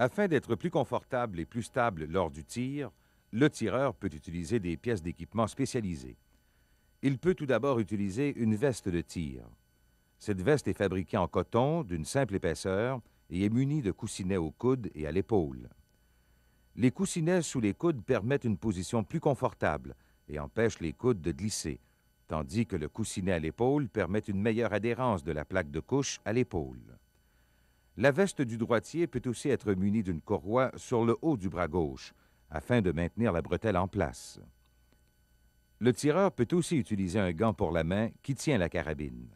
Afin d'être plus confortable et plus stable lors du tir, le tireur peut utiliser des pièces d'équipement spécialisées. Il peut tout d'abord utiliser une veste de tir. Cette veste est fabriquée en coton d'une simple épaisseur et est munie de coussinets au coude et à l'épaule. Les coussinets sous les coudes permettent une position plus confortable et empêchent les coudes de glisser, tandis que le coussinet à l'épaule permet une meilleure adhérence de la plaque de couche à l'épaule. La veste du droitier peut aussi être munie d'une courroie sur le haut du bras gauche, afin de maintenir la bretelle en place. Le tireur peut aussi utiliser un gant pour la main qui tient la carabine.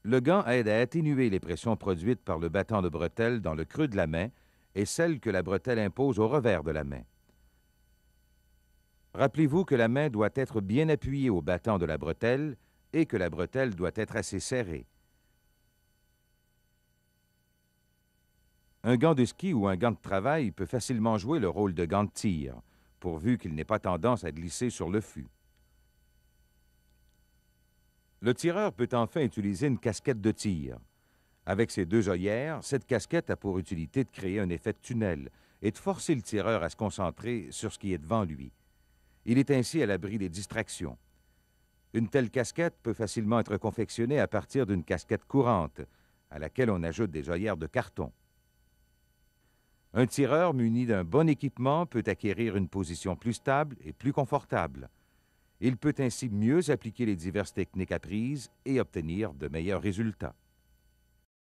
Le gant aide à atténuer les pressions produites par le battant de bretelle dans le creux de la main et celles que la bretelle impose au revers de la main. Rappelez-vous que la main doit être bien appuyée au battant de la bretelle et que la bretelle doit être assez serrée. Un gant de ski ou un gant de travail peut facilement jouer le rôle de gant de tir, pourvu qu'il n'ait pas tendance à glisser sur le fût. Le tireur peut enfin utiliser une casquette de tir. Avec ses deux œillères, cette casquette a pour utilité de créer un effet de tunnel et de forcer le tireur à se concentrer sur ce qui est devant lui. Il est ainsi à l'abri des distractions. Une telle casquette peut facilement être confectionnée à partir d'une casquette courante, à laquelle on ajoute des œillères de carton. Un tireur muni d'un bon équipement peut acquérir une position plus stable et plus confortable. Il peut ainsi mieux appliquer les diverses techniques apprises et obtenir de meilleurs résultats.